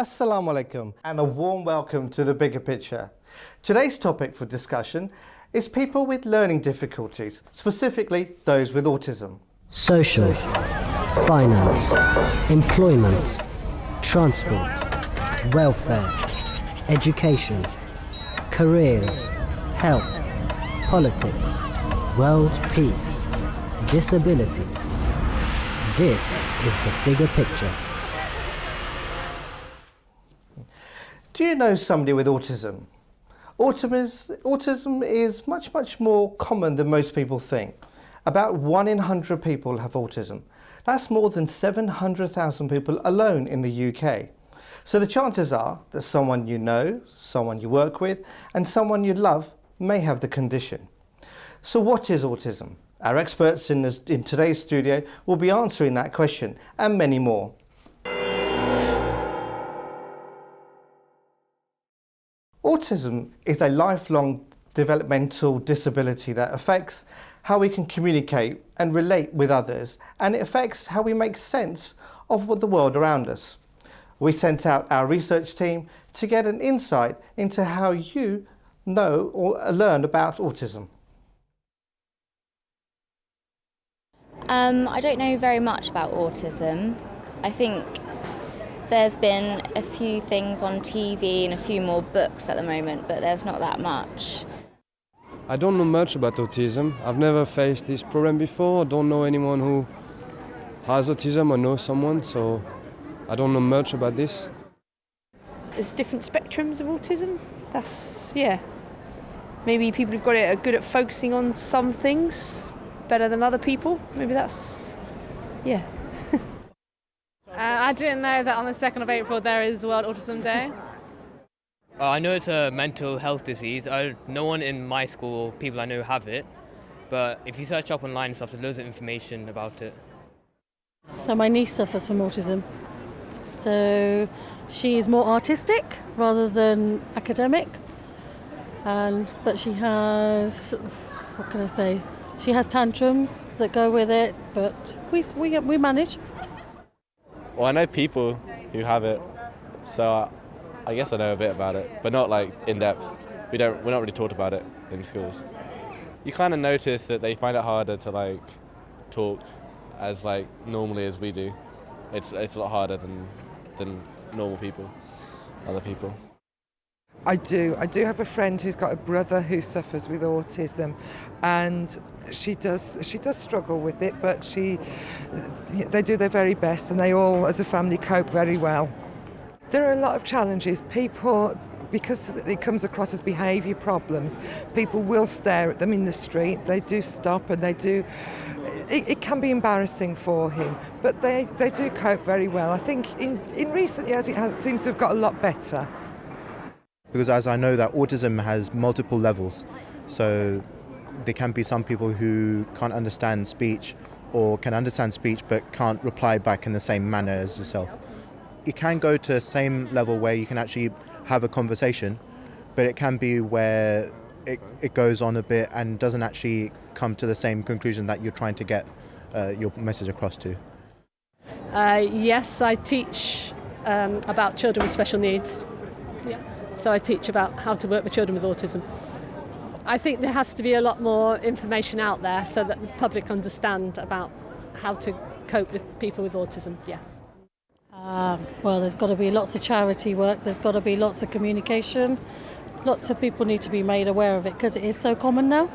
Assalamu alaikum and a warm welcome to The Bigger Picture. Today's topic for discussion is people with learning difficulties, specifically those with autism. Social, finance, employment, transport, welfare, education, careers, health, politics, world peace, disability. This is The Bigger Picture. Do you know somebody with autism? Autism is much more common than most people think. About 1 in 100 people have autism. That's more than 700,000 people alone in the UK. So the chances are that someone you know, someone you work with, and someone you love may have the condition. So what is autism? Our experts in today's studio will be answering that question and many more. Autism is a lifelong developmental disability that affects how we can communicate and relate with others, and it affects how we make sense of the world around us. We sent out our research team to get an insight into how you know or learn about autism. I don't know very much about autism. I think there's been a few things on TV and a few more books at the moment, but there's not that much. I don't know much about autism. I've never faced this problem before. I don't know anyone who has autism or knows someone, so I don't know much about this. There's different spectrums of autism. Maybe people who've got it are good at focusing on some things better than other people. Maybe I didn't know that on the 2nd of April there is World Autism Day. I know it's a mental health disease. No one in my school, people I know, have it. But if you search up online and stuff, there's loads of information about it. So my niece suffers from autism. So she's more artistic rather than academic. But she has, she has tantrums that go with it, but we manage. Well, I know people who have it, so I guess I know a bit about it, but not like in depth. We're not really taught about it in schools. You kind of notice that they find it harder to talk as normally as we do. It's a lot harder than normal people, other people. I do have a friend who's got a brother who suffers with autism, and she does struggle with it, but they do their very best, and they all as a family cope very well. There are a lot of challenges. People, because it comes across as behaviour problems, people will stare at them in the street. They do stop, and it can be embarrassing for him, but they do cope very well. I think in recent years it seems to have got a lot better. Because as I know that autism has multiple levels, so there can be some people who can't understand speech or can understand speech but can't reply back in the same manner as yourself. It can go to the same level where you can actually have a conversation, but it can be where it goes on a bit and doesn't actually come to the same conclusion that you're trying to get your message across to. Yes, I teach about children with special needs. Yeah. So I teach about how to work with children with autism. I think there has to be a lot more information out there so that the public understand about how to cope with people with autism, yes. Well, there's got to be lots of charity work, there's got to be lots of communication. Lots of people need to be made aware of it because it is so common now.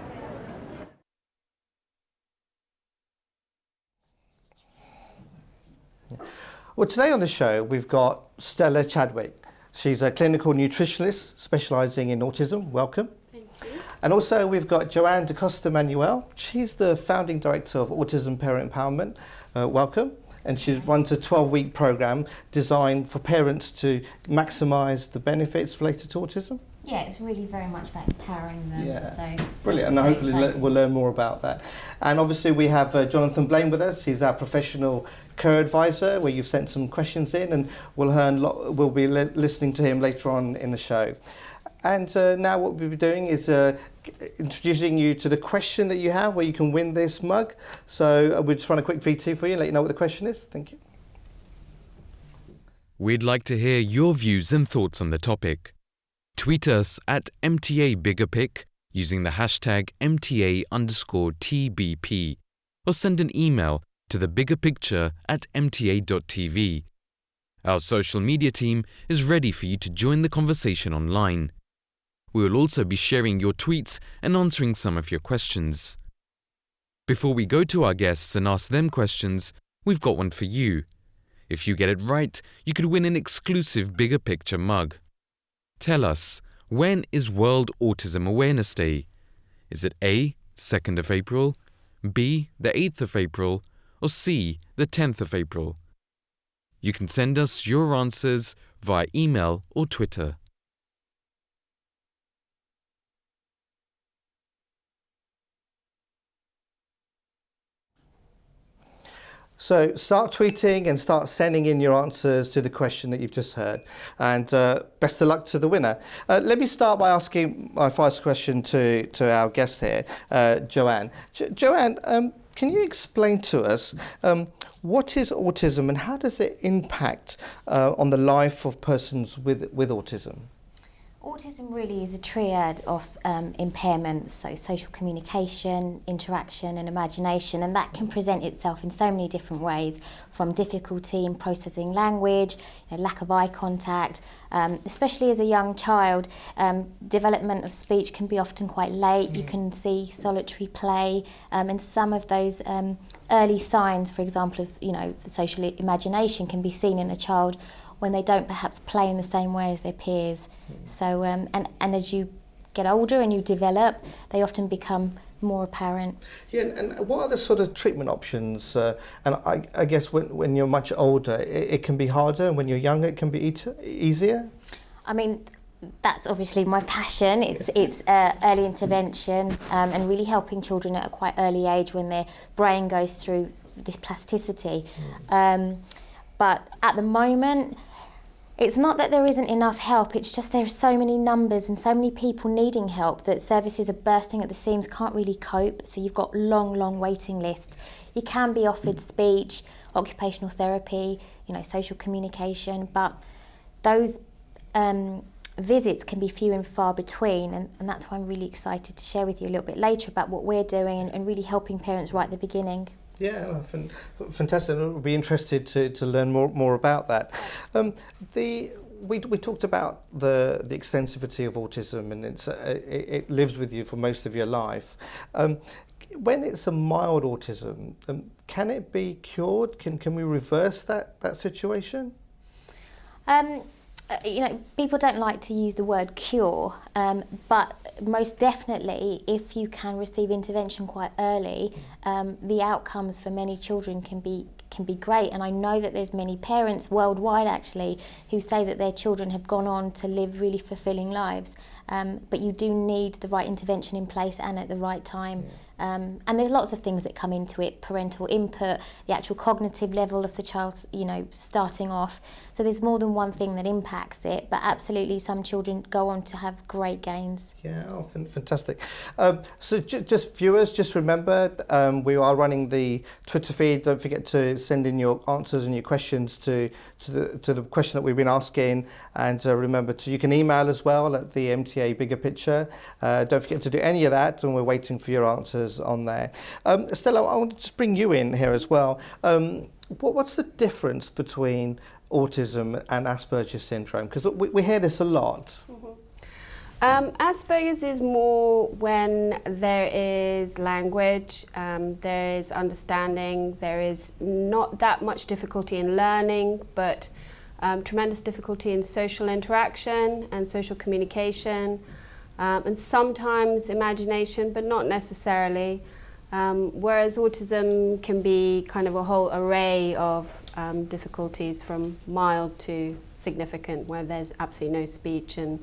Well, today on the show we've got Cllr Chadwick. She's a clinical nutritionist specialising in autism. Welcome. Thank you. And also we've got Joanne DaCosta Manuel. She's the founding director of Autism Parent Empowerment. Welcome. And she runs a 12-week programme designed for parents to maximise the benefits related to autism. Yeah, it's really very much about empowering them. Yeah. So brilliant, and hopefully we'll learn more about that. And obviously we have Jonathan Blaine with us. He's our professional career advisor, where you've sent some questions in, and we'll be listening to him later on in the show. And now what we'll be doing is introducing you to the question that you have, where you can win this mug. So we'll just run a quick VT for you and let you know what the question is. Thank you. We'd like to hear your views and thoughts on the topic. Tweet us at MTA BiggerPic using the hashtag MTA_TBP or send an email to thebiggerpicture@mta.tv. Our social media team is ready for you to join the conversation online. We will also be sharing your tweets and answering some of your questions. Before we go to our guests and ask them questions, we've got one for you. If you get it right, you could win an exclusive Bigger Picture mug. Tell us, when is World Autism Awareness Day? Is it A, 2nd of April, B, the 8th of April, or C, the 10th of April? You can send us your answers via email or Twitter. So start tweeting and start sending in your answers to the question that you've just heard. And best of luck to the winner. Let me start by asking my first question to our guest here, Joanne. Joanne, can you explain to us what is autism and how does it impact on the life of persons with autism? Autism really is a triad of impairments, so social communication, interaction and imagination, and that can present itself in so many different ways, from difficulty in processing language, lack of eye contact, especially as a young child. Development of speech can be often quite late. You can see solitary play, and some of those early signs, for example, of social imagination can be seen in a child when they don't perhaps play in the same way as their peers. So, and as you get older and you develop, they often become more apparent. Yeah, and what are the sort of treatment options? And I guess when you're much older, it can be harder, and when you're younger, it can be easier? I mean, that's obviously my passion. It's early intervention and really helping children at a quite early age when their brain goes through this plasticity. But at the moment, it's not that there isn't enough help, it's just there are so many numbers and so many people needing help that services are bursting at the seams, can't really cope, so you've got long waiting lists. You can be offered speech, occupational therapy, social communication, but those visits can be few and far between, and that's why I'm really excited to share with you a little bit later about what we're doing and really helping parents right at the beginning. Yeah, fantastic. We'll be interested to learn more about that. We talked about the extensivity of autism, and it lives with you for most of your life. When it's a mild autism, can it be cured? Can we reverse that situation? People don't like to use the word cure, but most definitely, if you can receive intervention quite early, the outcomes for many children can be great. And I know that there's many parents worldwide actually who say that their children have gone on to live really fulfilling lives. But you do need the right intervention in place and at the right time. And there's lots of things that come into it: parental input, the actual cognitive level of the child, starting off. So there's more than one thing that impacts it, but absolutely some children go on to have great gains. Yeah, fantastic. So just viewers, just remember, we are running the Twitter feed. Don't forget to send in your answers and your questions to the question that we've been asking. And remember, you can email as well at the MTA Bigger Picture. Don't forget to do any of that, and we're waiting for your answers on there. Stella, I want to just bring you in here as well. What's the difference between autism and Asperger's syndrome? Because we hear this a lot. Asperger's is more when there is language, there is understanding, there is not that much difficulty in learning, but tremendous difficulty in social interaction and social communication, and sometimes imagination, but not necessarily. Whereas autism can be kind of a whole array of difficulties, from mild to significant, where there's absolutely no speech and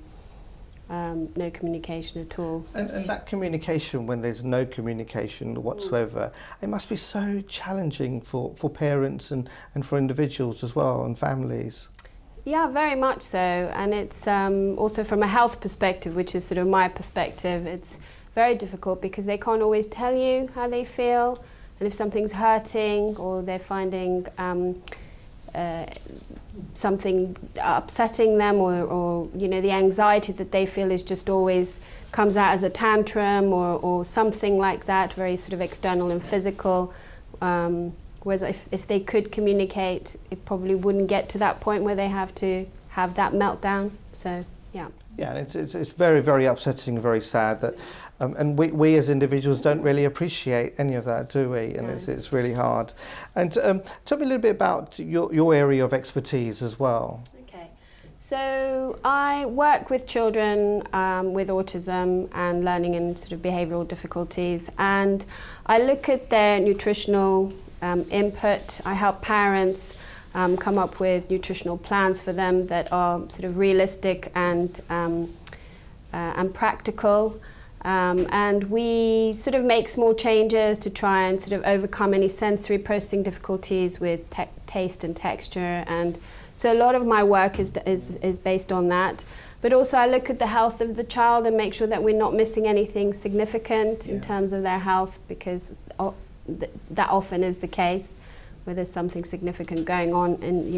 no communication at all. And that communication, when there's no communication whatsoever, it must be so challenging for parents and for individuals as well, and families. Yeah, very much so. And it's also from a health perspective, which is sort of my perspective, it's very difficult because they can't always tell you how they feel, and if something's hurting or they're finding something upsetting them, or you know, the anxiety that they feel is just always comes out as a tantrum or something like that, very sort of external and physical. Whereas if they could communicate, it probably wouldn't get to that point where they have to have that meltdown. So yeah. Yeah, it's very, very upsetting, very sad that, and we as individuals don't really appreciate any of that, do we? And it's really hard. And tell me a little bit about your area of expertise as well. Okay, so I work with children with autism and learning and sort of behavioural difficulties, and I look at their nutritional input. I help parents come up with nutritional plans for them that are sort of realistic and practical. And we sort of make small changes to try and sort of overcome any sensory processing difficulties with taste and texture. And so a lot of my work is based on that. But also I look at the health of the child and make sure that we're not missing anything significant in terms of their health, because that often is the case, where there's something significant going on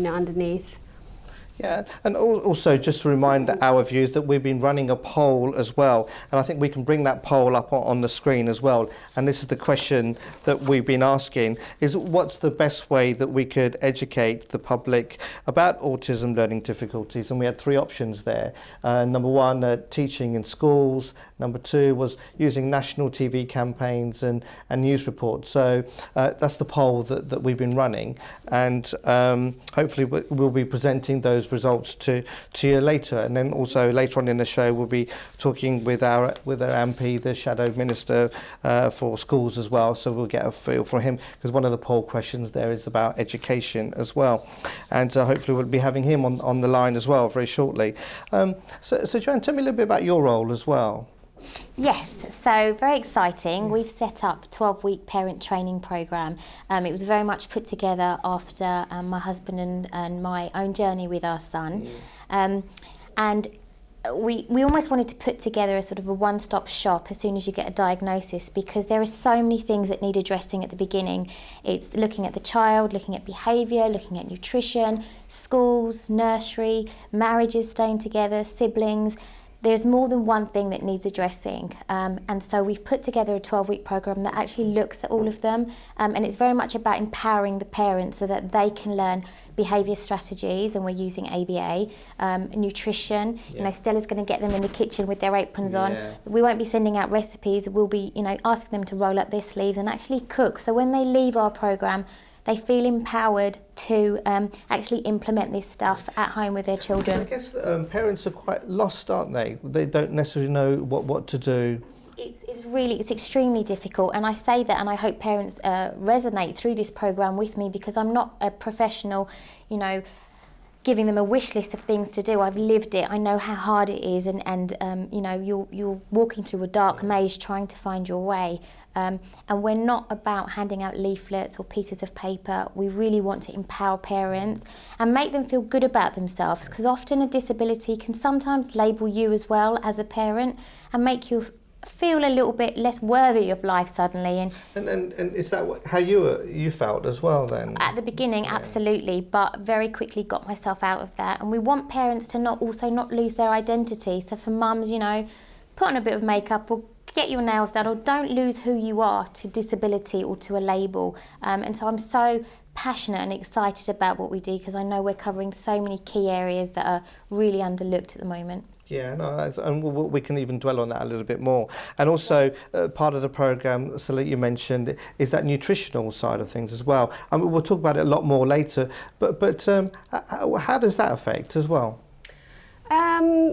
underneath. Yeah, and also just to remind our viewers that we've been running a poll as well, and I think we can bring that poll up on the screen as well. And this is the question that we've been asking, is what's the best way that we could educate the public about autism learning difficulties? And we had 3 options there. Number 1, teaching in schools. Number 2 was using national TV campaigns and news reports. So that's the poll that we've been running, and hopefully we'll be presenting those results to you later. And then also later on in the show we'll be talking with our MP, the Shadow Minister for schools as well, so we'll get a feel for him, because one of the poll questions there is about education as well, and hopefully we'll be having him on the line as well very shortly. So Joanne, tell me a little bit about your role as well. Yes, so very exciting. We've set up a 12-week parent training programme. It was very much put together after my husband and my own journey with our son. And we almost wanted to put together a sort of a one-stop shop as soon as you get a diagnosis, because there are so many things that need addressing at the beginning. It's looking at the child, looking at behaviour, looking at nutrition, schools, nursery, marriages staying together, siblings. There's more than one thing that needs addressing, and so we've put together a 12-week programme that actually looks at all of them, and it's very much about empowering the parents so that they can learn behaviour strategies, and we're using ABA, nutrition. You know, Stella's going to get them in the kitchen with their aprons on. We won't be sending out recipes. We'll be, asking them to roll up their sleeves and actually cook. So when they leave our programme, they feel empowered to actually implement this stuff at home with their children. I guess parents are quite lost, aren't they? They don't necessarily know what to do. It's extremely difficult, and I say that, and I hope parents resonate through this programme with me, because I'm not a professional, giving them a wish list of things to do. I've lived it. I know how hard it is, and you're walking through a dark maze trying to find your way. And we're not about handing out leaflets or pieces of paper. We really want to empower parents and make them feel good about themselves, because often a disability can sometimes label you as well as a parent and make you feel a little bit less worthy of life suddenly. And is that how you felt as well then? At the beginning, absolutely, but very quickly got myself out of that. And we want parents to not lose their identity. So for mums, put on a bit of makeup or get your nails done, or don't lose who you are to disability or to a label. And so I'm so passionate and excited about what we do, because I know we're covering so many key areas that are really underlooked at the moment. Yeah, no, and we can even dwell on that a little bit more. And also, part of the programme, so that you mentioned, is that nutritional side of things as well. I mean, we'll talk about it a lot more later, but how does that affect as well?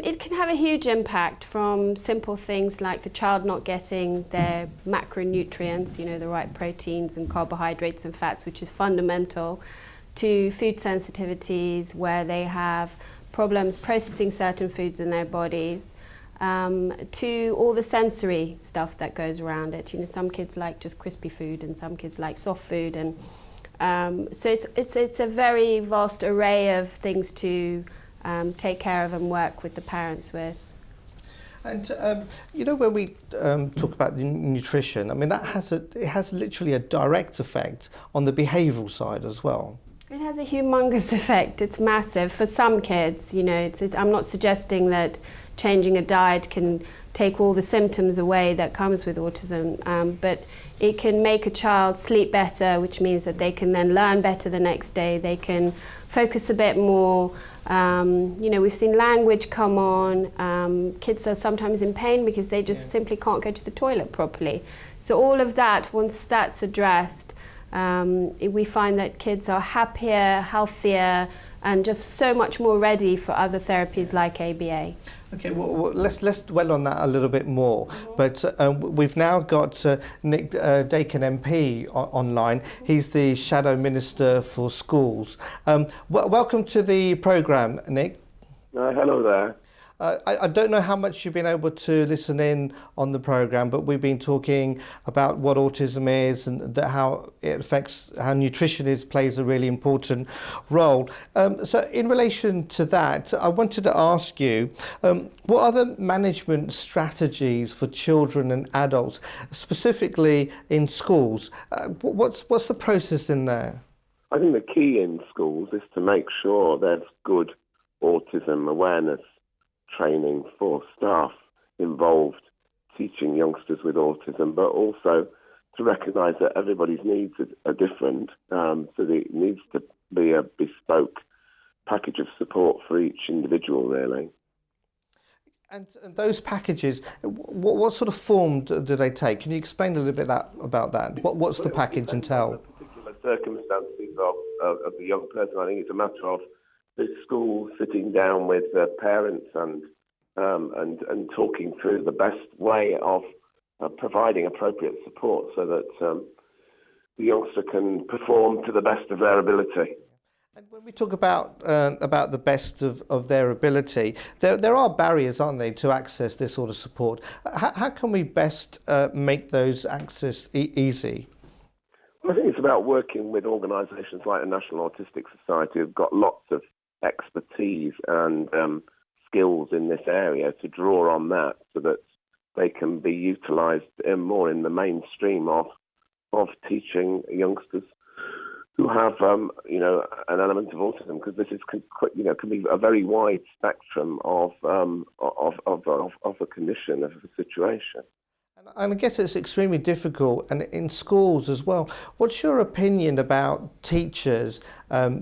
It can have a huge impact, from simple things like the child not getting their macronutrients, the right proteins and carbohydrates and fats, which is fundamental, to food sensitivities where they have problems processing certain foods in their bodies, to all the sensory stuff that goes around it. Some kids like just crispy food and some kids like soft food, and so it's a very vast array of things to take care of and work with the parents with. And when we talk about the nutrition, I mean, it has literally a direct effect on the behavioural side as well. It has a humongous effect. It's massive for some kids. You know, I'm not suggesting that changing a diet can take all the symptoms away that comes with autism, but it can make a child sleep better, which means that they can then learn better the next day. They can focus a bit more. You know, we've seen language come on. Kids are sometimes in pain because they just simply can't go to the toilet properly. So all of that, once that's addressed, we find that kids are happier, healthier, and just so much more ready for other therapies like ABA. Okay, well let's dwell on that a little bit more. But we've now got Nick Dakin MP online. He's the Shadow Minister for Schools. Welcome to the programme, Nick. Hello there. I don't know how much you've been able to listen in on the programme, but we've been talking about what autism is and how it affects, how nutrition plays a really important role. So in relation to that, I wanted to ask you, what are the management strategies for children and adults, specifically in schools? What's the process in there? I think the key in schools is to make sure there's good autism awareness training for staff involved teaching youngsters with autism, but also to recognise that everybody's needs are different, so it needs to be a bespoke package of support for each individual, really. And those packages, what sort of form do they take? Can you explain a little bit about that? What's the package entail? Particular circumstances of the young person, I think it's a matter of the school sitting down with the parents and talking through the best way of providing appropriate support so that the youngster can perform to the best of their ability. And when we talk about the best of their ability, there are barriers, aren't there, to access this sort of support? How can we best make those access easy? I think it's about working with organisations like the National Autistic Society who've got lots of expertise and skills in this area to draw on that so that they can be utilised more in the mainstream of teaching youngsters who have an element of autism, because this is can be a very wide spectrum of a condition, of a situation. And I guess it's extremely difficult, and in schools as well. What's your opinion about teachers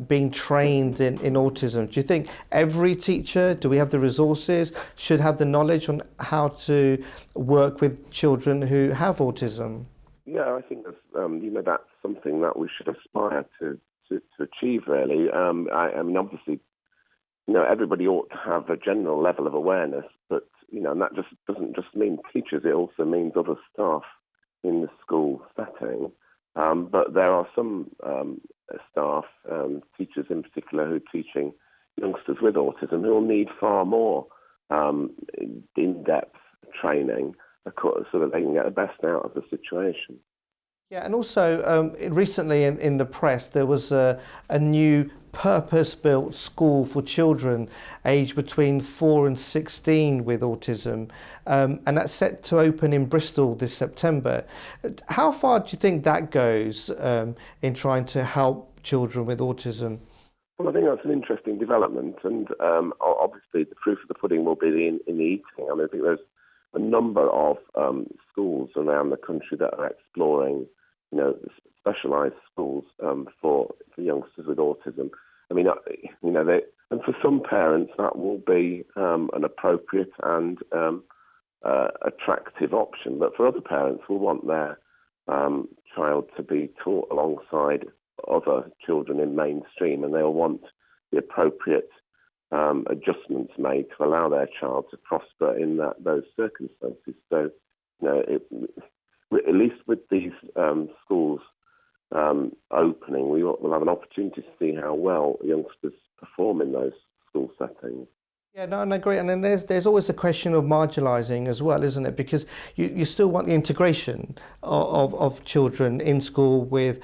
being trained in autism? Do you think every teacher, do we have the resources, should have the knowledge on how to work with children who have autism? Yeah, I think that's something that we should aspire to achieve, really. I mean, obviously, everybody ought to have a general level of awareness, but and that just doesn't just mean teachers, it also means other staff in the school setting. But there are some staff, teachers in particular, who are teaching youngsters with autism who will need far more in-depth training so that they can get the best out of the situation. Yeah, and also recently in the press there was a new purpose-built school for children aged between 4 and 16 with autism, and that's set to open in Bristol this September. How far do you think that goes in trying to help children with autism? Well, I think that's an interesting development, and obviously the proof of the pudding will be in the eating. I mean, I think there's a number of schools around the country that are exploring specialised schools for youngsters with autism. I mean, and for some parents that will be an appropriate and attractive option, but for other parents will want their child to be taught alongside other children in mainstream, and they'll want the appropriate adjustments made to allow their child to prosper in those circumstances. So, at least with these schools opening, we'll have an opportunity to see how well youngsters perform in those school settings. Yeah, no, I agree. And then there's always the question of marginalising as well, isn't it? Because you still want the integration of children in school with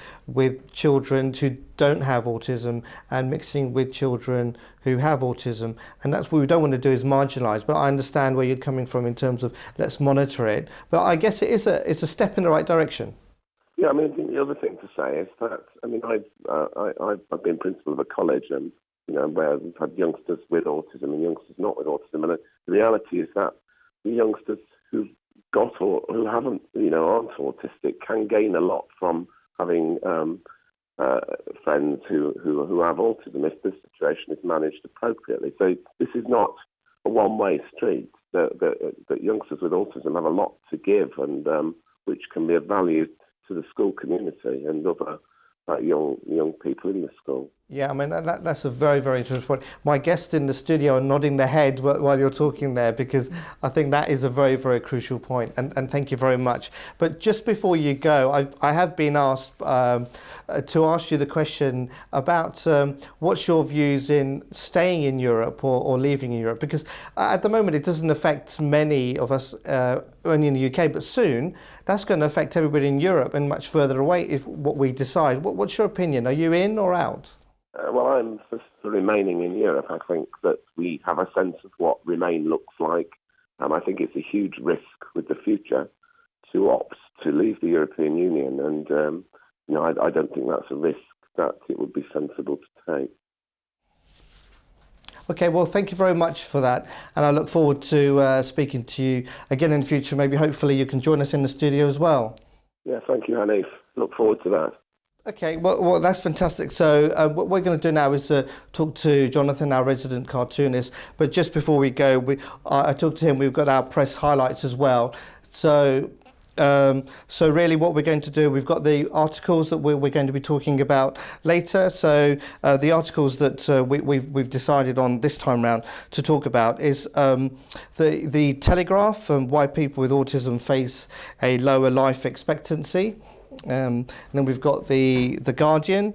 children who don't have autism and mixing with children who have autism. And that's what we don't want to do, is marginalise. But I understand where you're coming from in terms of let's monitor it. But I guess it's a step in the right direction. Yeah, I mean, I think the other thing to say is that, I mean, I've been principal of a college, and where we've had youngsters with autism and youngsters not with autism, and the reality is that the youngsters who've got or who haven't, aren't autistic, can gain a lot from having friends who have autism if the situation is managed appropriately. So this is not a one-way street. That youngsters with autism have a lot to give, and which can be of value to the school community and other young people in the school. Yeah, I mean, that's a very, very interesting point. My guests in the studio are nodding their head while you're talking there, because I think that is a very, very crucial point, and thank you very much. But just before you go, I have been asked to ask you the question about what's your views in staying in Europe or leaving Europe, because at the moment it doesn't affect many of us only in the UK, but soon that's going to affect everybody in Europe and much further away if what we decide. What's your opinion? Are you in or out? Well, I'm for remaining in Europe. I think that we have a sense of what Remain looks like, and I think it's a huge risk with the future to opt to leave the European Union, and I don't think that's a risk that it would be sensible to take. Okay, well, thank you very much for that, and I look forward to speaking to you again in the future. Maybe, hopefully, you can join us in the studio as well. Yeah, thank you, Hanif. Look forward to that. Okay, well, that's fantastic. So what we're going to do now is talk to Jonathan, our resident cartoonist. But just before we go, I talked to him. We've got our press highlights as well. So really what we're going to do, we've got the articles that we're going to be talking about later. So the articles that we've decided on this time round to talk about is the Telegraph and why people with autism face a lower life expectancy. And then we've got the Guardian,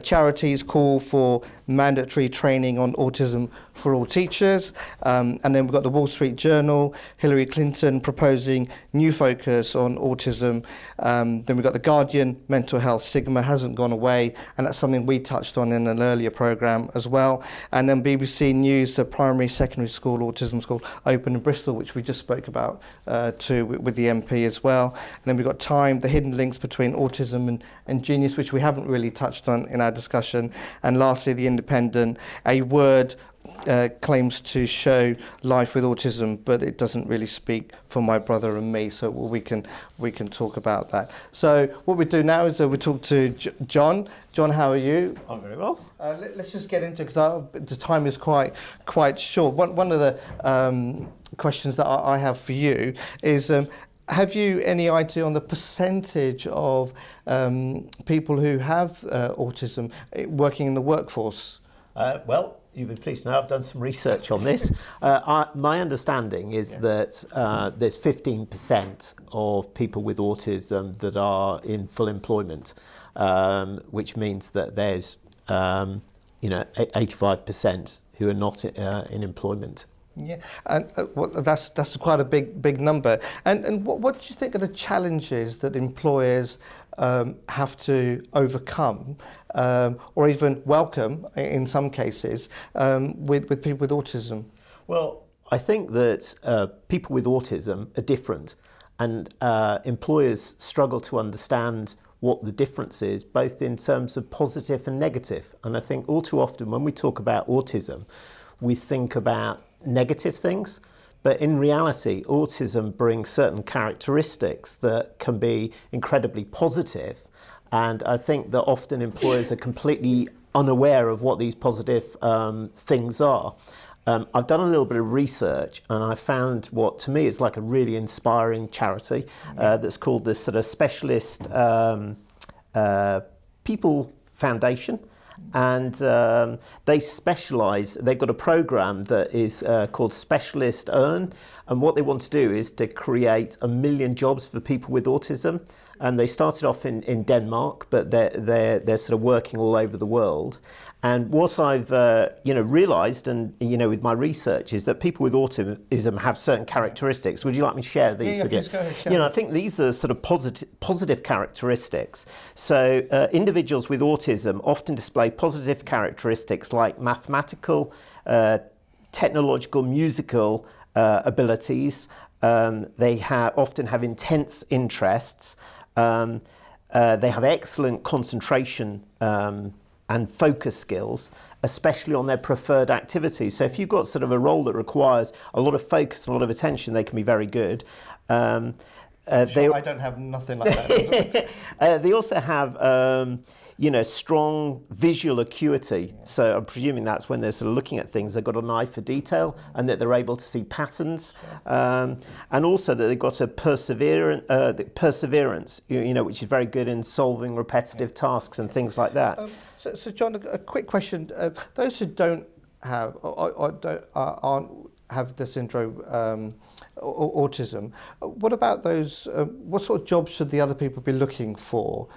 charities call for mandatory training on autism for all teachers, and then we've got the Wall Street Journal, Hillary Clinton proposing new focus on autism, then we've got the Guardian, mental health stigma hasn't gone away, and that's something we touched on in an earlier programme as well, and then BBC News, the primary secondary school autism school open in Bristol, which we just spoke about with the MP as well, and then we've got Time, the hidden links between autism and genius, which we haven't really touched on in our discussion, and lastly the Independent, a word claims to show life with autism, but it doesn't really speak for my brother and me, so we can talk about that. So what we do now is we talk to John. John, how are you? I'm very well. Let's just get into it, because the time is quite short. One of the questions that I have for you is, have you any idea on the percentage of people who have autism working in the workforce? Well, you'll be pleased to know I've done some research on this. My understanding is that there's 15% of people with autism that are in full employment, which means that there's 85% who are not in employment. Yeah, and that's quite a big number. And what do you think are the challenges that employers have to overcome, or even welcome in some cases, with people with autism? Well, I think that people with autism are different, and employers struggle to understand what the difference is, both in terms of positive and negative. And I think all too often when we talk about autism, we think about negative things, but in reality autism brings certain characteristics that can be incredibly positive, and I think that often employers are completely unaware of what these positive things are. I've done a little bit of research, and I found what to me is like a really inspiring charity that's called the sort of Specialist People Foundation. And they specialise, they've got a programme that is called Specialist Earn, and what they want to do is to create 1 million jobs for people with autism. And they started off in Denmark, but they're sort of working all over the world. And what I've realised, and with my research, is that people with autism have certain characteristics. Would you like me to share these with you? Please go ahead, I think these are sort of positive characteristics. So individuals with autism often display positive characteristics like mathematical, technological, musical abilities. They often have intense interests. They have excellent concentration and focus skills, especially on their preferred activities. So if you've got sort of a role that requires a lot of focus, a lot of attention, they can be very good. I don't have nothing like that. They also have strong visual acuity. So I'm presuming that's when they're sort of looking at things, they've got an eye for detail and that they're able to see patterns. And also that they've got a perseverance, which is very good in solving repetitive tasks and things like that. So John, a quick question. Those who don't have aren't have the syndrome, autism, what about those, what sort of jobs should the other people be looking for?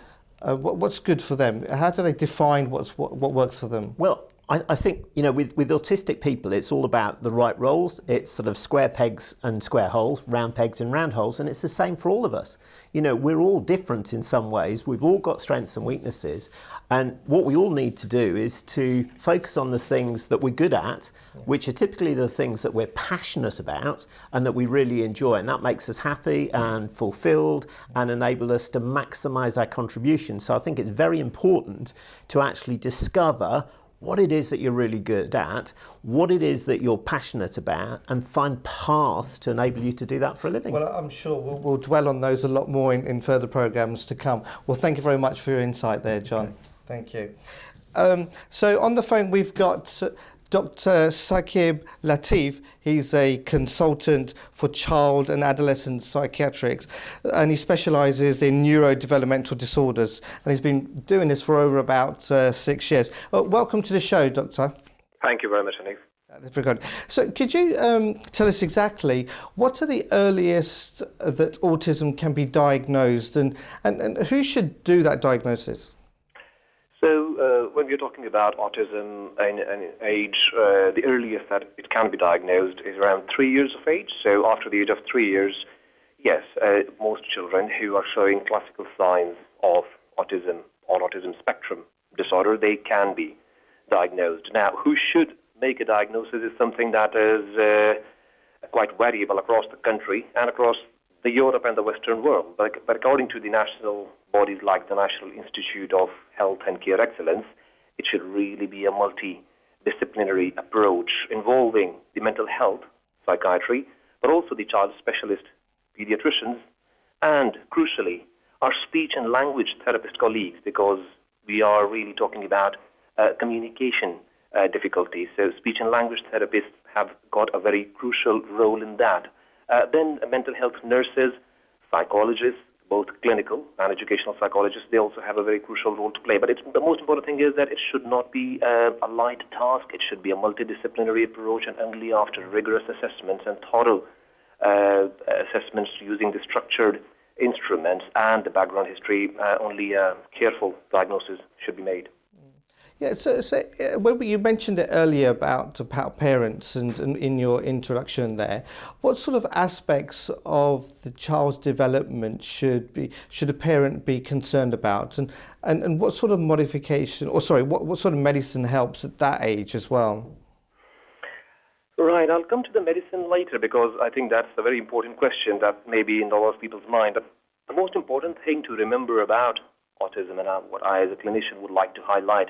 What's good for them? How do they define what works for them? Well, I think, with autistic people, it's all about the right roles. It's sort of square pegs and square holes, round pegs and round holes, and it's the same for all of us. We're all different in some ways. We've all got strengths and weaknesses. And what we all need to do is to focus on the things that we're good at, which are typically the things that we're passionate about and that we really enjoy. And that makes us happy and fulfilled and enable us to maximize our contribution. So I think it's very important to actually discover what it is that you're really good at, what it is that you're passionate about, and find paths to enable you to do that for a living. Well, I'm sure we'll dwell on those a lot more in further programmes to come. Well, thank you very much for your insight there, John. Okay. Thank you. So on the phone we've got Dr. Saqib Latif. He's a consultant for child and adolescent psychiatrics, and he specialises in neurodevelopmental disorders, and he's been doing this for over about 6 years. Welcome to the show, Doctor. Thank you very much, Hanif. So could you tell us exactly what are the earliest that autism can be diagnosed, and who should do that diagnosis? So when we're talking about autism and age, the earliest that it can be diagnosed is around 3 years of age. So after the age of 3 years, yes, most children who are showing classical signs of autism or autism spectrum disorder, they can be diagnosed. Now, who should make a diagnosis is something that is quite variable across the country and across the Europe and the Western world. But according to the national bodies like the National Institute of Health and Care Excellence, it should really be a multidisciplinary approach involving the mental health, psychiatry, but also the child specialist, pediatricians, and crucially, our speech and language therapist colleagues, because we are really talking about communication difficulties. So speech and language therapists have got a very crucial role in that. Then mental health nurses, psychologists, both clinical and educational psychologists, they also have a very crucial role to play. But the most important thing is that it should not be a light task. It should be a multidisciplinary approach, and only after rigorous assessments and thorough assessments using the structured instruments and the background history, only a careful diagnosis should be made. Yeah, so when you mentioned it earlier about parents and in your introduction there, what sort of aspects of the child's development should a parent be concerned about, and what sort of modification, what sort of medicine helps at that age as well? Right, I'll come to the medicine later because I think that's a very important question that may be in a lot of people's mind. But the most important thing to remember about autism, and what I as a clinician would like to highlight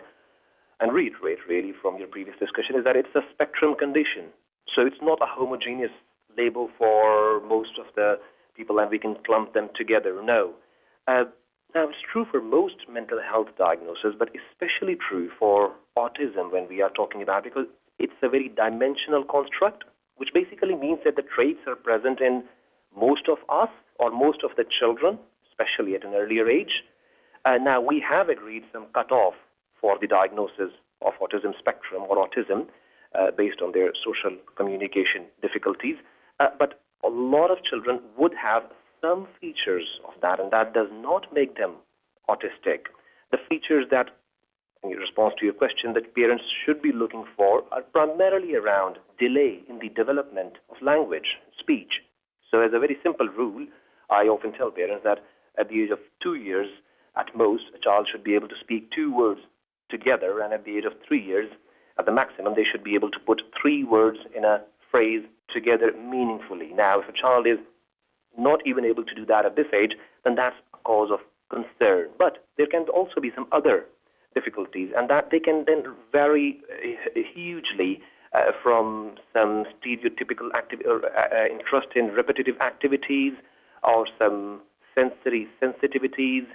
and reiterate really from your previous discussion, is that it's a spectrum condition. So it's not a homogeneous label for most of the people and we can clump them together. No. Now it's true for most mental health diagnoses, but especially true for autism when we are talking about, because it's a very dimensional construct, which basically means that the traits are present in most of us or most of the children, especially at an earlier age. Now we have agreed some cutoff for the diagnosis of autism spectrum or autism based on their social communication difficulties. But a lot of children would have some features of that, and that does not make them autistic. The features that, in response to your question, that parents should be looking for are primarily around delay in the development of language, speech. So as a very simple rule, I often tell parents that at the age of 2 years, at most, a child should be able to speak 2 words together, and at the age of 3 years, at the maximum, they should be able to put 3 words in a phrase together meaningfully. Now, if a child is not even able to do that at this age, then that's a cause of concern. But there can also be some other difficulties, and that they can then vary hugely from some stereotypical interest in repetitive activities, or some sensory sensitivities,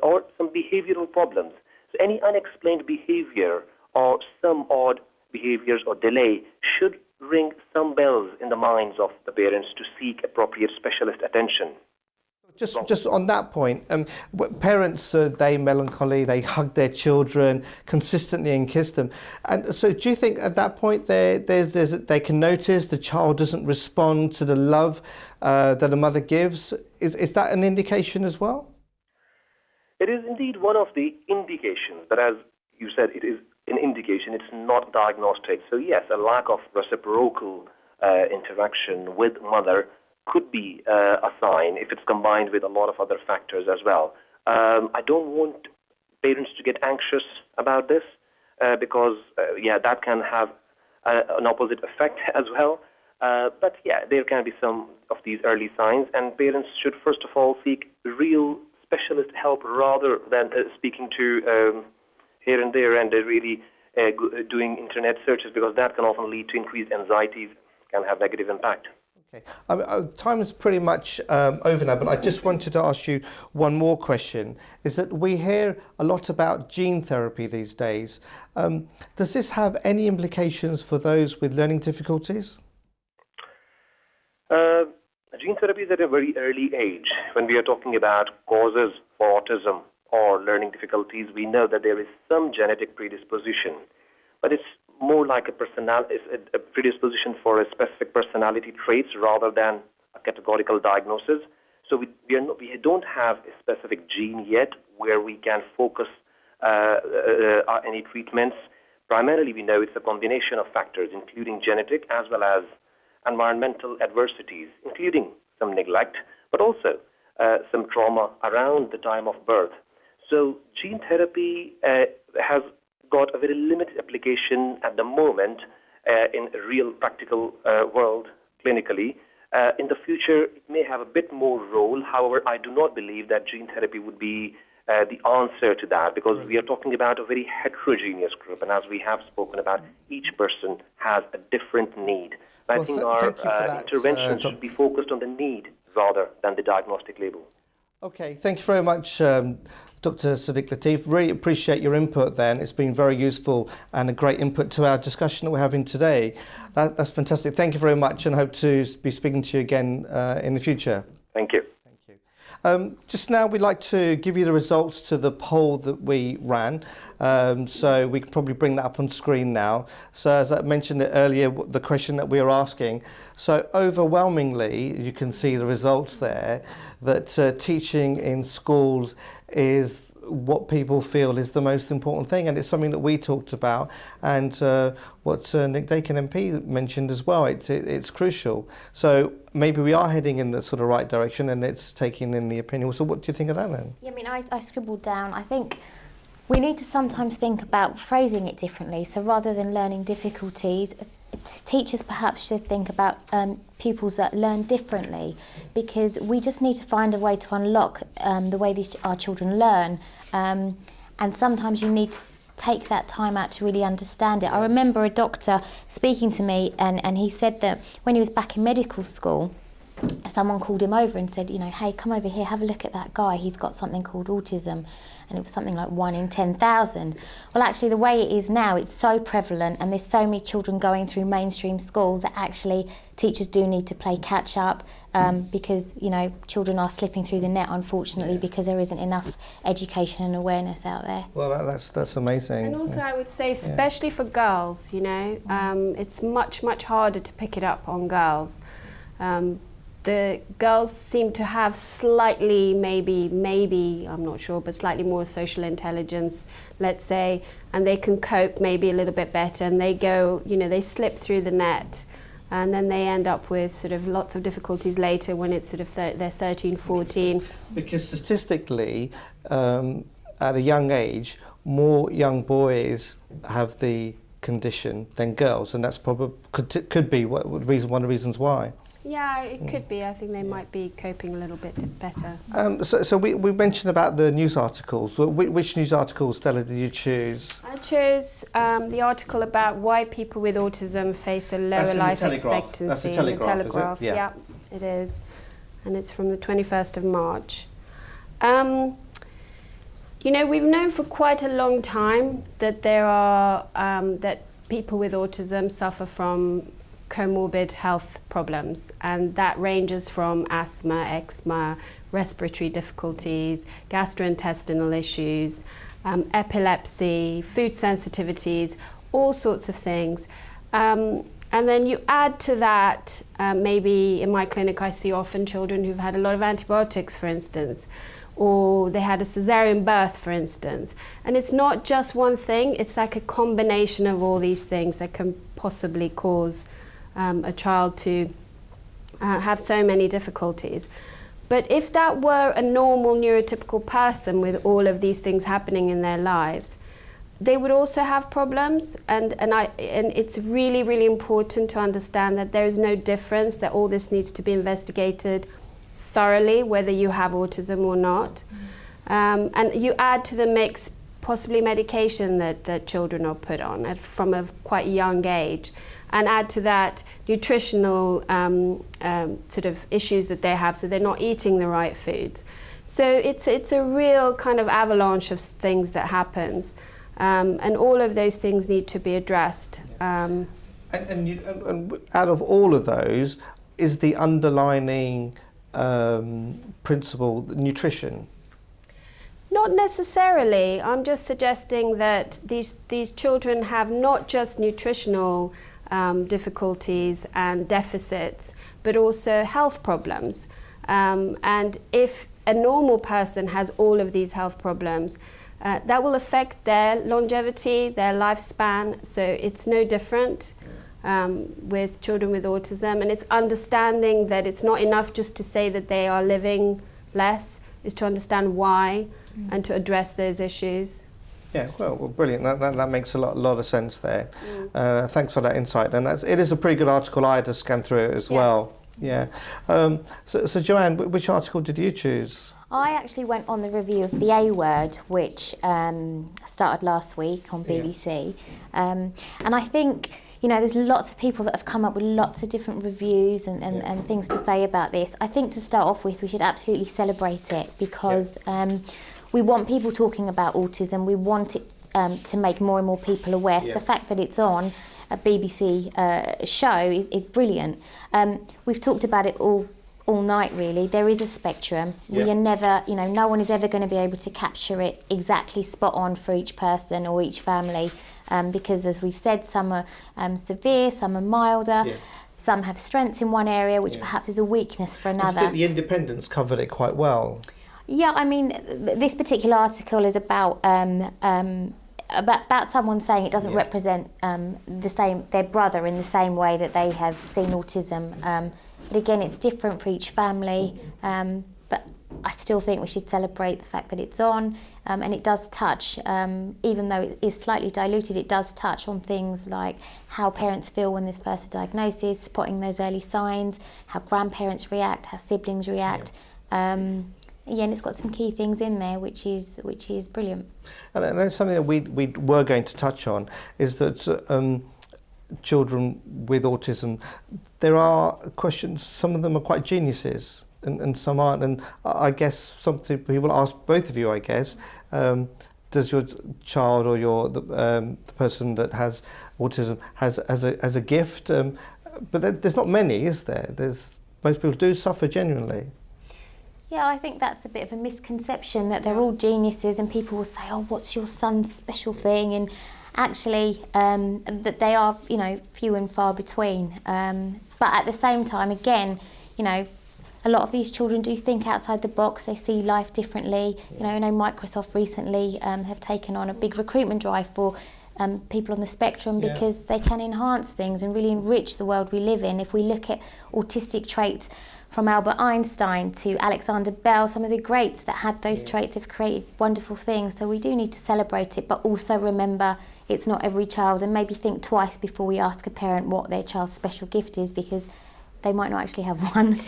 or some behavioral problems. So any unexplained behavior or some odd behaviors or delay should ring some bells in the minds of the parents to seek appropriate specialist attention. Just on that point, parents, they melancholy, they hug their children consistently and kiss them. And so do you think at that point they can notice the child doesn't respond to the love that a mother gives? Is that an indication as well? It is indeed one of the indications, but as you said, it is an indication, it's not diagnostic. So yes, a lack of reciprocal interaction with mother could be a sign if it's combined with a lot of other factors as well. I don't want parents to get anxious about this because, that can have an opposite effect as well. But there can be some of these early signs, and parents should first of all seek real specialist help rather than speaking to here and there and really doing internet searches, because that can often lead to increased anxieties, can have negative impact. Okay. Time is pretty much over now, but I just wanted to ask you one more question. Is that we hear a lot about gene therapy these days. Does this have any implications for those with learning difficulties? Gene therapy is at a very early age. When we are talking about causes for autism or learning difficulties, we know that there is some genetic predisposition, but it's more like a predisposition for a specific personality traits rather than a categorical diagnosis. So we don't have a specific gene yet where we can focus any treatments. Primarily, we know it's a combination of factors, including genetic as well as environmental adversities, including some neglect, but also some trauma around the time of birth. So gene therapy has got a very limited application at the moment in a real practical world clinically. In the future, it may have a bit more role. However, I do not believe that gene therapy would be the answer to that, because we are talking about a very heterogeneous group, and as we have spoken about, each person has a different need. I think our intervention should be focused on the need rather than the diagnostic label. Okay, thank you very much, Dr. Sadiq Latif. Really appreciate your input there, and it's been very useful and a great input to our discussion that we're having today. That's fantastic. Thank you very much, and hope to be speaking to you again in the future. Thank you. Just now, we'd like to give you the results to the poll that we ran. So we can probably bring that up on screen now. So as I mentioned earlier, the question that we were asking. So overwhelmingly, you can see the results there, that teaching in schools is what people feel is the most important thing, and it's something that we talked about, and what Nick Dakin MP mentioned as well. It's crucial. So maybe we are heading in the sort of right direction, and it's taking in the opinion. So what do you think of that then? Yeah, I mean, I scribbled down. I think we need to sometimes think about phrasing it differently. So rather than learning difficulties, teachers perhaps should think about pupils that learn differently, because we just need to find a way to unlock the way our children learn, and sometimes you need to take that time out to really understand it. I remember a doctor speaking to me, and he said that when he was back in medical school, someone called him over and said, hey, come over here, have a look at that guy, he's got something called autism. And it was something like 1 in 10,000. Well, actually, the way it is now, it's so prevalent, and there's so many children going through mainstream schools that actually teachers do need to play catch up, because children are slipping through the net, unfortunately, because there isn't enough education and awareness out there. Well, that's amazing. And also, I would say, especially for girls, it's much harder to pick it up on girls. The girls seem to have slightly, maybe, I'm not sure, but slightly more social intelligence, let's say, and they can cope maybe a little bit better, and they go, they slip through the net, and then they end up with sort of lots of difficulties later when it's sort of they're 13, 14. Because statistically, at a young age, more young boys have the condition than girls, and that's probably could be one of the reasons why. Yeah, it could be. I think they might be coping a little bit better. So we mentioned about the news articles. Which news articles, Stella, did you choose? I chose the article about why people with autism face a lower life expectancy. That's the in Telegraph, the Telegraph. is it? Yeah, it is. And it's from the 21st of March. You know, we've known for quite a long time that there are that people with autism suffer from comorbid health problems, and that ranges from asthma, eczema, respiratory difficulties, gastrointestinal issues, epilepsy, food sensitivities, all sorts of things. And then you add to that, maybe in my clinic I see often children who've had a lot of antibiotics, for instance, or they had a cesarean birth, for instance. And it's not just one thing, it's like a combination of all these things that can possibly cause a child to have so many difficulties. But if that were a normal neurotypical person with all of these things happening in their lives, they would also have problems, and it's really, really important to understand that there is no difference, that all this needs to be investigated thoroughly, whether you have autism or not. And you add to the mix possibly medication that children are put on from a quite young age, and add to that nutritional sort of issues that they have, so they're not eating the right foods. So it's a real kind of avalanche of things that happens, and all of those things need to be addressed. And out of all of those, is the underlining principle nutrition? Not necessarily. I'm just suggesting that these children have not just nutritional difficulties and deficits, but also health problems. And if a normal person has all of these health problems, that will affect their longevity, their lifespan. So it's no different with children with autism. And it's understanding that it's not enough just to say that they are living less, is to understand why and to address those issues. Yeah, well brilliant. That makes a lot of sense there. Thanks for that insight. And it is a pretty good article. I had to scan through it as well. Yeah. So Joanne, which article did you choose? I actually went on the review of the A Word, which started last week on BBC. And I think, you know, there's lots of people that have come up with lots of different reviews and things to say about this. I think to start off with, we should absolutely celebrate it, because we want people talking about autism. We want it to make more and more people aware. So the fact that it's on a BBC show is brilliant. We've talked about it all night, really. There is a spectrum. We are never, you know, no one is ever going to be able to capture it exactly spot on for each person or each family, because, as we've said, some are severe, some are milder. Some have strengths in one area, which perhaps is a weakness for another. I think the Independent's covered it quite well. Yeah, I mean, this particular article is about someone saying it doesn't represent their brother in the same way that they have seen autism. But again, it's different for each family. But I still think we should celebrate the fact that it's on, and it does touch, even though it is slightly diluted, it does touch on things like how parents feel when there's first a diagnosis, spotting those early signs, how grandparents react, how siblings react. And it's got some key things in there, which is brilliant. And that's something that we were going to touch on, is that children with autism, there are questions, some of them are quite geniuses and some aren't. And I guess some people ask both of you, I guess, does your child or the person that has autism has a gift? But there's not many, is there? Most people do suffer genuinely. Yeah, I think that's a bit of a misconception, that they're all geniuses, and people will say, oh, what's your son's special thing? And actually, that they are, you know, few and far between. But at the same time, again, you know, a lot of these children do think outside the box. They see life differently. You know, I know Microsoft recently have taken on a big recruitment drive for people on the spectrum, because they can enhance things and really enrich the world we live in. If we look at autistic traits, from Albert Einstein to Alexander Bell, some of the greats that had those traits have created wonderful things. So we do need to celebrate it, but also remember it's not every child, and maybe think twice before we ask a parent what their child's special gift is, because they might not actually have one.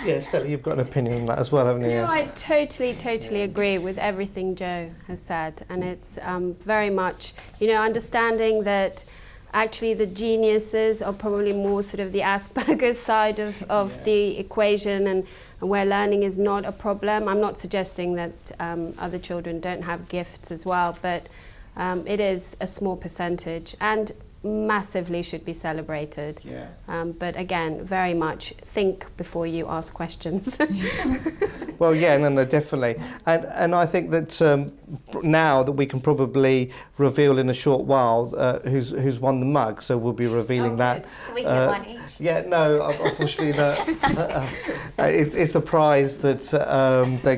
Yeah, Stella, you've got an opinion on that as well, haven't you? No, I totally agree with everything Joe has said, and it's very much, understanding that actually the geniuses are probably more sort of the Asperger's side of the equation, and where learning is not a problem. I'm not suggesting that other children don't have gifts as well, but it is a small percentage and massively should be celebrated. Yeah. But again, very much think before you ask questions. Well, yeah, no, definitely. And I think that now that we can probably reveal in a short while who's won the mug, so we'll be revealing that. Can we get one each? Yeah, no, unfortunately not. It's the prize that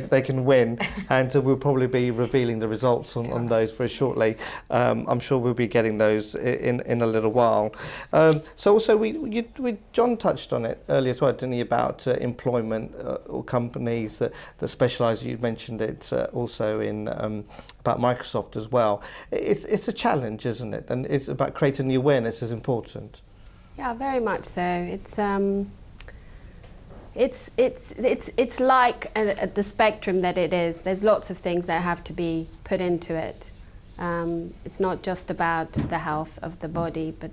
they can win, and we'll probably be revealing the results on those very shortly. I'm sure we'll be getting those in a little while. So also, John touched on it earlier as well, didn't he, about employment or companies that specialise. You mentioned it also in about Microsoft as well. It's a challenge, isn't it? And it's about creating the awareness is important. Yeah, very much so. It's like the spectrum that it is. There's lots of things that have to be put into it. It's not just about the health of the body, but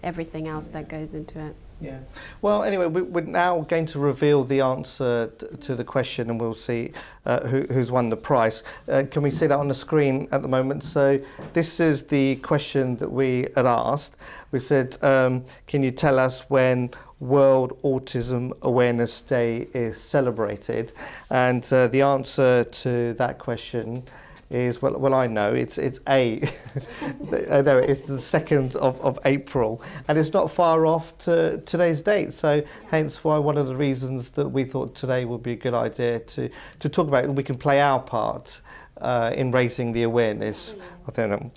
everything else that goes into it. Yeah. Well, anyway, we're now going to reveal the answer to the question, and we'll see who's won the prize. Can we see that on the screen at the moment? So this is the question that we had asked. We said, can you tell us when World Autism Awareness Day is celebrated? And the answer to that question is, well, I know, it's A. There it is, the 2nd of April, and it's not far off to today's date, so hence why one of the reasons that we thought today would be a good idea to talk about it, and we can play our part in raising the awareness. I don't know.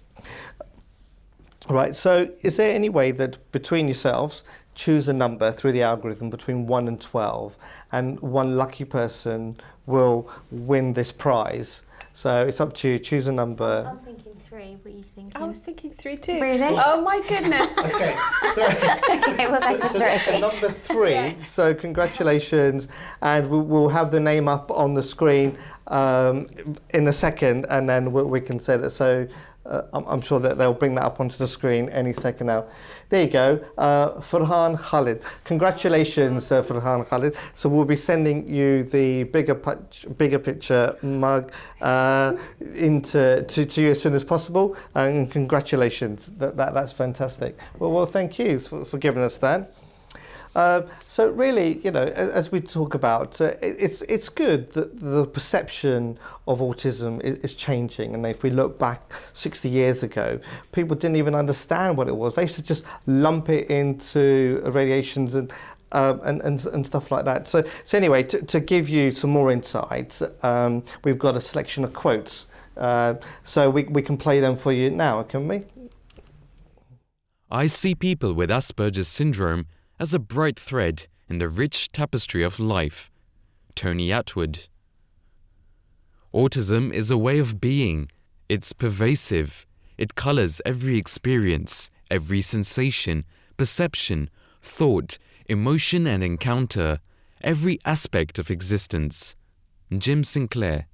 Right, so is there any way that between yourselves, choose a number through the algorithm between 1 and 12, and one lucky person will win this prize? So it's up to you. Choose a number. I'm thinking 3. What are you thinking? I was thinking 3 too. Really? Oh my goodness. Okay. So, Okay, well, that's so number 3. Yes. So congratulations, and we'll have the name up on the screen in a second, and then we can say that. So I'm sure that they'll bring that up onto the screen any second now. There you go, Farhan Khalid. Congratulations, Farhan Khalid. So we'll be sending you the bigger picture mug to you as soon as possible. And congratulations, that's fantastic. Well, thank you for giving us that. So really, as we talk about, it's good that the perception of autism is changing. And if we look back 60 years ago, people didn't even understand what it was. They used to just lump it into radiations and stuff like that. So anyway, to give you some more insight, we've got a selection of quotes. So we can play them for you now, can we? I see people with Asperger's syndrome as a bright thread in the rich tapestry of life. Tony Attwood. Autism is a way of being. It's pervasive. It colors every experience, every sensation, perception, thought, emotion and encounter, every aspect of existence. Jim Sinclair.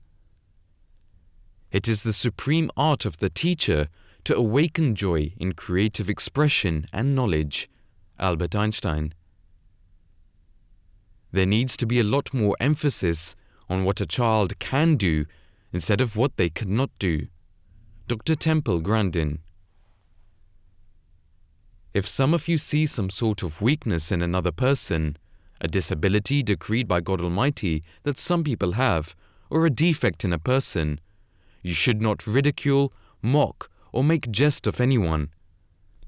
It is the supreme art of the teacher to awaken joy in creative expression and knowledge. Albert Einstein. There needs to be a lot more emphasis on what a child can do instead of what they cannot do. Dr. Temple Grandin. If some of you see some sort of weakness in another person, a disability decreed by God Almighty that some people have, or a defect in a person, you should not ridicule, mock, or make jest of anyone.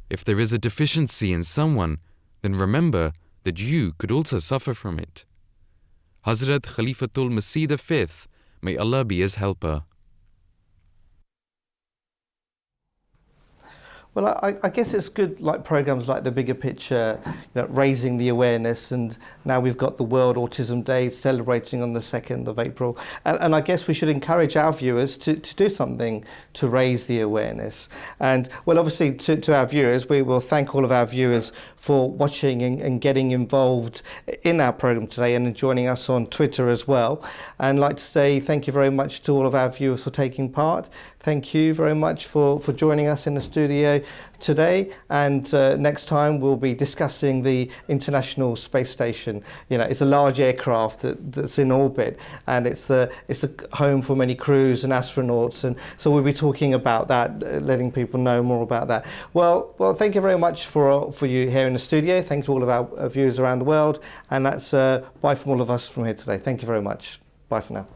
If there is a deficiency in someone, then remember that you could also suffer from it. Hazrat Khalifatul Masih V, may Allah be his helper. Well, I guess it's good, like programs like the Bigger Picture, raising the awareness, and now we've got the World Autism Day celebrating on the 2nd of April. And I guess we should encourage our viewers to do something to raise the awareness. And well, obviously to our viewers, we will thank all of our viewers for watching and getting involved in our program today and joining us on Twitter as well. And I'd like to say thank you very much to all of our viewers for taking part. Thank you very much for joining us in the studio today, and next time we'll be discussing the International Space Station. It's a large aircraft that's in orbit, and it's the home for many crews and astronauts, and so we'll be talking about that, letting people know more about that. Well, thank you very much for you here in the studio. Thanks to all of our viewers around the world, and that's bye from all of us from here today. Thank you very much. Bye for now.